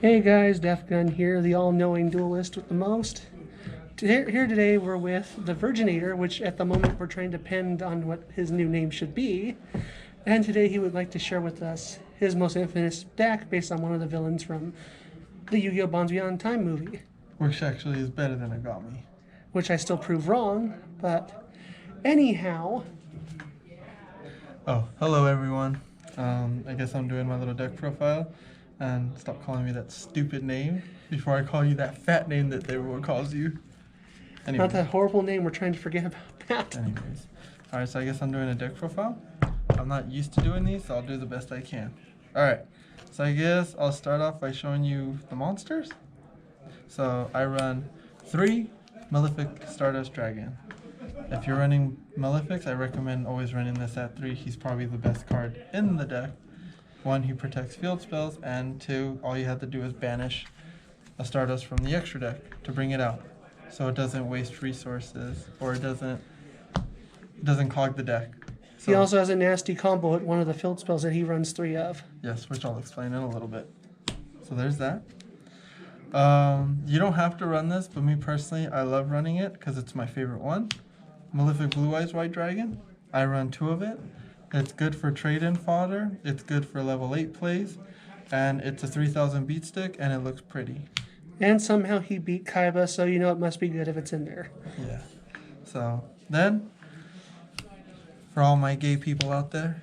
Hey guys, DeathGun here, the all-knowing duelist with the most. Here today we're with the Virginator, which at the moment we're trying to pin on what his new name should be. And today he would like to share with us his most infamous deck based on one of the villains from the Yu-Gi-Oh! Bonds Beyond Time movie. Which actually is better than Agami. Which I still prove wrong, but anyhow. Oh, hello everyone. I guess I'm doing my little deck profile. And stop calling me that stupid name before I call you that fat name that everyone calls you. Anyways. Not that horrible name we're trying to forget about that. Anyways. Alright, so I guess I'm doing a deck profile. I'm not used to doing these, so I'll do the best I can. Alright, so I guess I'll start off by showing you the monsters. So I run 3 Malefic Stardust Dragon. If you're running Malefics, I recommend always running this at 3. He's probably the best card in the deck. 1, he protects field spells, and 2, all you have to do is banish a Stardust from the extra deck to bring it out, so it doesn't waste resources or it doesn't clog the deck. So, he also has a nasty combo at one of the field spells that he runs 3 of. Yes, which I'll explain in a little bit. So there's that. You don't have to run this, but me personally, I love running it because it's my favorite one. Malefic Blue Eyes White Dragon. I run 2 of it. It's good for trade-in fodder, it's good for level 8 plays, and it's a 3000 beat stick, and it looks pretty. And somehow he beat Kaiba, so you know it must be good if it's in there. Yeah. So, then, for all my gay people out there,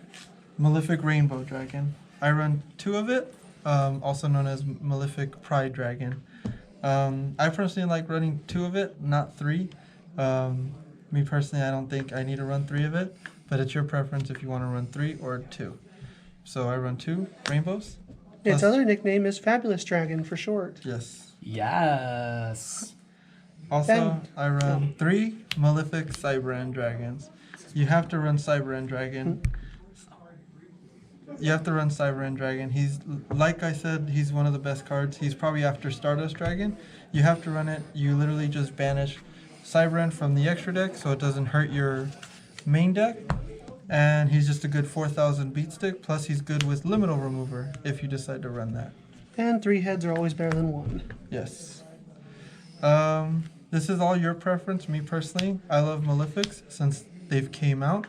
Malefic Rainbow Dragon. I run 2 of it, also known as Malefic Pride Dragon. I personally like running 2 of it, not 3. Me personally, I don't think I need to run 3 of it. But it's your preference if you want to run 3 or 2. So I run 2 rainbows. Its other nickname is Fabulous Dragon for short. Yes. Yes. Also, I run 3 Malefic Cyber-End Dragons. You have to run Cyber-End Dragon. You have to run Cyber-End Dragon. He's, like I said, he's one of the best cards. He's probably after Stardust Dragon. You have to run it. You literally just banish Cyber-End from the extra deck so it doesn't hurt your main deck. And he's just a good 4000 beat stick, plus he's good with liminal remover if you decide to run that. And 3 heads are always better than 1. Yes. This is all your preference. Me personally, I love Malefics since they've came out.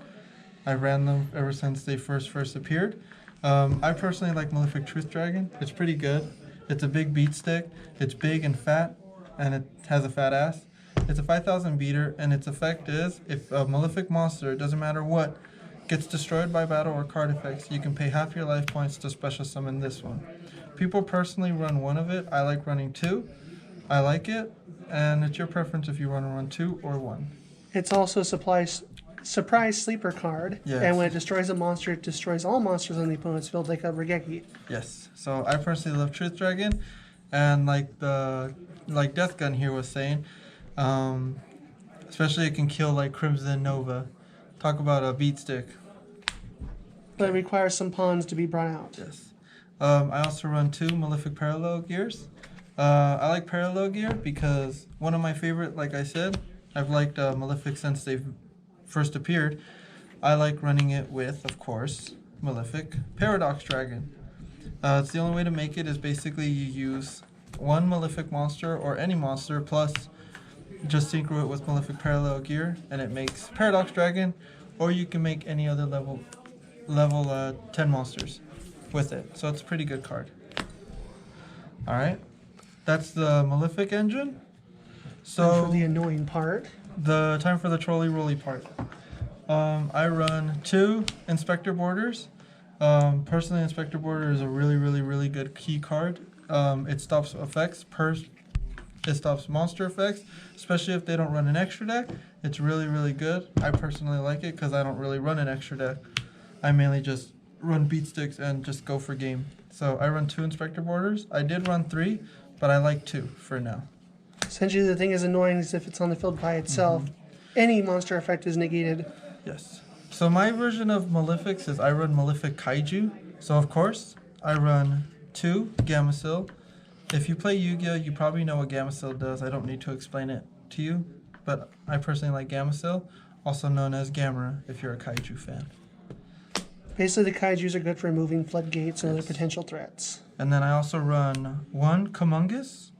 I ran them ever since they first appeared. I personally like Malefic Truth Dragon. It's pretty good. It's a big beat stick. It's big and fat, and it has a fat ass. It's a 5000 beater, and its effect is, if a Malefic monster, doesn't matter what, gets destroyed by battle or card effects, you can pay half your life points to special summon this one. People personally run 1 of it. I like running 2. I like it, and it's your preference if you want to run 2 or 1. It's also a surprise sleeper card, yes. And when it destroys a monster, it destroys all monsters on the opponent's field like a R.O.G. Yes, so I personally love Truth Dragon, and like DeathGun here was saying, especially it can kill like Crimson Nova. Talk about a beat stick. But it requires some pawns to be brought out. Yes. I also run 2 Malefic Parallel Gears. I like Parallel Gear because one of my favorite, like I said, I've liked Malefic since they've first appeared. I like running it with, of course, Malefic Paradox Dragon. It's the only way to make it is basically you use 1 Malefic monster or any monster plus just synchro it with Malefic Parallel Gear, and it makes Paradox Dragon, or you can make any other level 10 monsters with it. So it's a pretty good card. Alright, that's the Malefic engine. So and for the annoying part. The time for the trolley rolly part. I run 2 Inspector Borders. Personally, Inspector Border is a really good key card. It stops effects It stops monster effects, especially if they don't run an extra deck. It's really good. I personally like it because I don't really run an extra deck. I mainly just run beat sticks and just go for game. So I run 2 Inspector Borders. I did run 3, but I like 2 for now. Essentially, the thing is annoying is if it's on the field by itself, any monster effect is negated. Yes. So my version of Malefics is I run Malefic Kaiju. So of course, I run 2 Gameciel. If you play Yugioh, you probably know what Gameciel does. I don't need to explain it to you, but I personally like Gameciel, also known as Gamera if you're a Kaiju fan. Basically, the Kaijus are good for removing floodgates and other potential threats. And then I also run 1 Kumongus,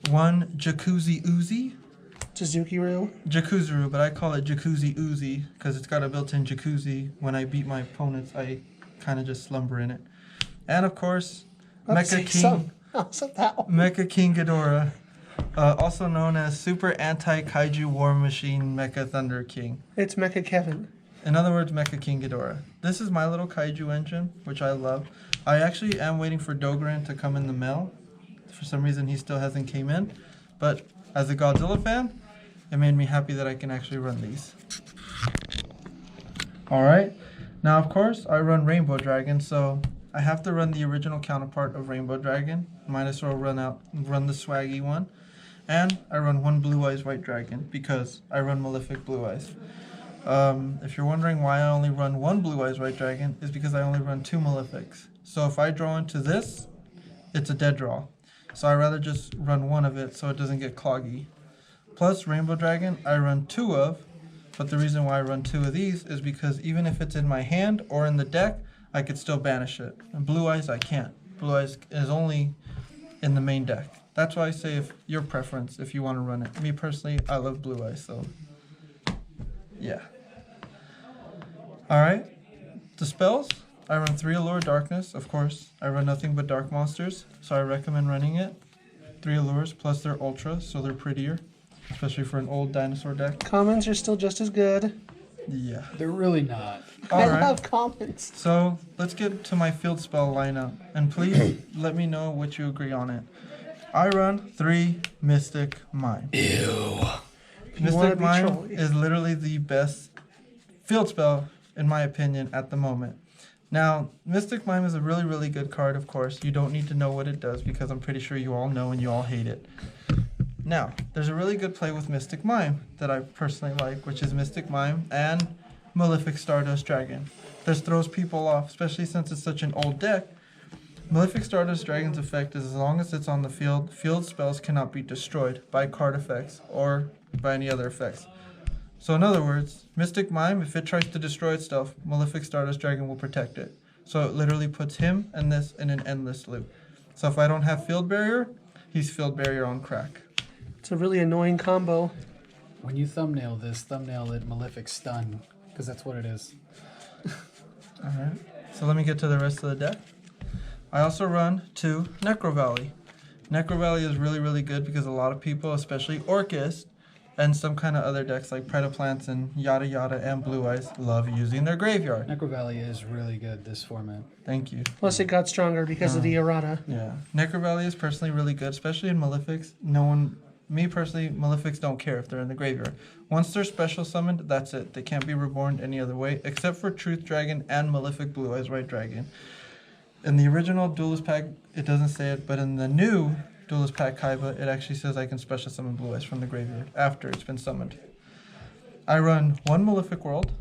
1 Jacuzzi Uzi, Jizukiru. but I call it Jacuzzi Uzi because it's got a built-in jacuzzi. When I beat my opponents, I kind of just slumber in it. And of course, Mecha King Ghidorah, also known as Super Anti-Kaiju War Machine Mecha-Thunder King. It's Mecha Kevin. In other words, Mecha King Ghidorah. This is my little Kaiju engine, which I love. I actually am waiting for Dogran to come in the mail. For some reason, he still hasn't came in. But as a Godzilla fan, it made me happy that I can actually run these. Alright, now of course, I run Rainbow Dragon, so I have to run the original counterpart of Rainbow Dragon. Might as well run the swaggy one. And I run 1 Blue Eyes White Dragon, because I run Malefic Blue Eyes. If you're wondering why I only run 1 Blue Eyes White Dragon, is because I only run 2 Malefics. So if I draw into this, it's a dead draw. So I'd rather just run 1 of it so it doesn't get cloggy. Plus Rainbow Dragon, I run 2 of, but the reason why I run 2 of these is because even if it's in my hand or in the deck, I could still banish it. And Blue Eyes, I can't. Blue Eyes is only in the main deck. That's why I say if your preference, if you want to run it. Me personally, I love Blue Eyes, so yeah. Alright, the spells, I run 3 Allure of Darkness, of course. I run nothing but dark monsters, so I recommend running it. 3 Allures, plus they're ultra, so they're prettier. Especially for an old dinosaur deck. Commons are still just as good. Yeah. They're really not. I Alright, love commons. so let's get to my field spell lineup. And please let me know what you agree on it. I run 3 Mystic Mime. Ew. Mystic Mime is literally the best field spell, in my opinion, at the moment. Now, Mystic Mime is a really, really good card, of course. You don't need to know what it does because I'm pretty sure you all know and you all hate it. Now, there's a really good play with Mystic Mime that I personally like, which is Mystic Mime and Malefic Stardust Dragon. This throws people off, especially since it's such an old deck. Malefic Stardust Dragon's effect is as long as it's on the field, field spells cannot be destroyed by card effects or by any other effects. So in other words, Mystic Mime, if it tries to destroy itself, Malefic Stardust Dragon will protect it. So it literally puts him and this in an endless loop. So if I don't have Field Barrier, he's Field Barrier on crack. It's a really annoying combo. When you thumbnail this, thumbnail it Malefic Stun, because that's what it is. Alright, so let me get to the rest of the deck. I also run 2 Necro Valley. Necro Valley is really, really good because a lot of people, especially Orcust, and some kind of other decks like Predaplants and yada yada and Blue Eyes, love using their graveyard. Necro Valley is really good this format. Thank you. Plus, it got stronger because of the errata. Yeah. Necro Valley is personally really good, especially in Malefics. Me personally, Malefics don't care if they're in the graveyard. Once they're special summoned, that's it. They can't be reborn any other way, except for Truth Dragon and Malefic Blue Eyes White Dragon. In the original Duelist Pack, it doesn't say it, but in the new Duelist Pack Kaiba, it actually says I can special summon Blue Eyes from the graveyard after it's been summoned. I run 1 Malefic World.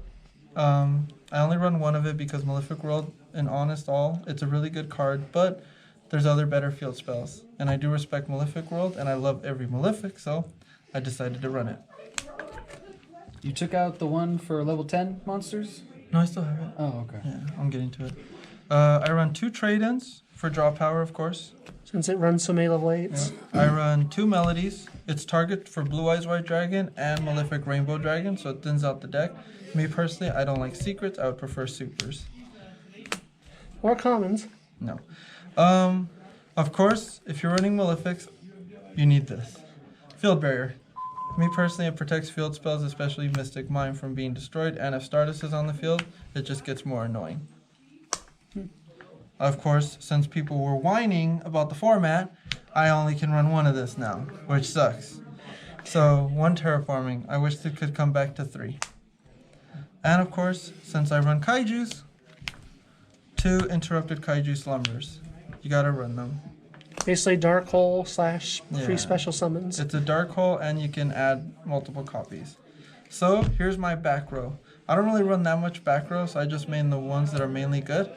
I only run 1 of it because Malefic World, in honest all, it's a really good card, but there's other better field spells. And I do respect Malefic World, and I love every Malefic, so I decided to run it. You took out the one for level 10 monsters? No, I still have it. Oh, okay. Yeah, I'm getting to it. I run 2 trade-ins for draw power, of course. Since it runs so many level 8s. Yeah. I run 2 melodies. It's target for Blue Eyes White Dragon and Malefic Rainbow Dragon, so it thins out the deck. Me personally, I don't like secrets. I would prefer supers. Or commons. No. Of course, if you're running Malefics, you need this. Field Barrier. Me personally, it protects field spells, especially Mystic Mime, from being destroyed, and if Stardust is on the field, it just gets more annoying. Of course, since people were whining about the format, I only can run 1 of this now, which sucks. So, 1 Terraforming. I wish it could come back to 3. And of course, since I run Kaijus, 2 Interrupted Kaiju Slumbers. You gotta run them. Basically, Dark Hole / free Yeah. special summons. It's a dark hole and you can add multiple copies. So, here's my back row. I don't really run that much back row, so I just main the ones that are mainly good.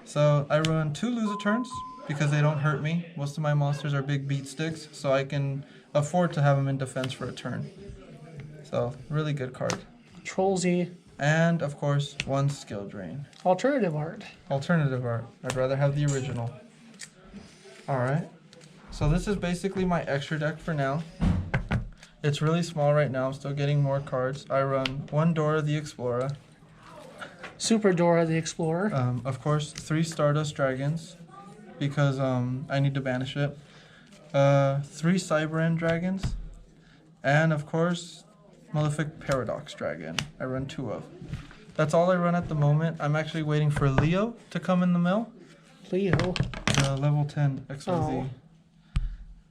So I run 2 loser turns because they don't hurt me. Most of my monsters are big beat sticks, so I can afford to have them in defense for a turn. So really good card. Trollsy. And of course, 1 skill drain. Alternative art. Alternative art. I'd rather have the original. Alright. So this is basically my extra deck for now. It's really small right now. I'm still getting more cards. I run 1 Dora the Explorer. Super Dora the Explorer. Of course, 3 Stardust Dragons. Because I need to banish it. 3 Cyber Dragons. And of course, Malefic Paradox Dragon. I run 2 of. That's all I run at the moment. I'm actually waiting for Leo to come in the mail. Leo. Level 10 XYZ. Oh.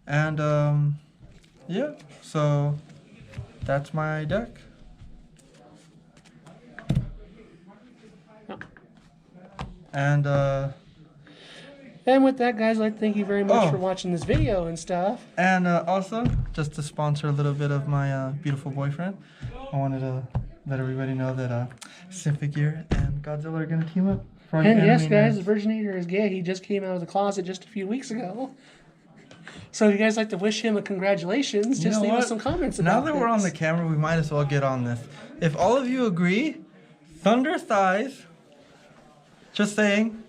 And yeah, so that's my deck. Oh. And with that, guys, I'd like to thank you very much Oh. for watching this video and stuff. And also, just to sponsor a little bit of my beautiful boyfriend, I wanted to let everybody know that Symphogear and Godzilla are going to team up. For all you And yes, anime guys, nerds. the Virginator is gay. He just came out of the closet just a few weeks ago. So if you guys like to wish him a congratulations, You just know leave what? us some comments Now about that we're on the this. camera, we might as well get on this. If all of you agree, Thunder thighs, just saying,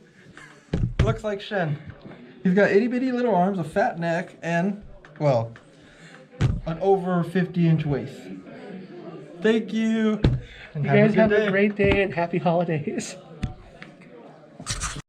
looks like Shen. He's got itty bitty little arms, a fat neck, and, well, an over 50-inch waist. Thank you. And You guys a good have day. a great day and happy holidays.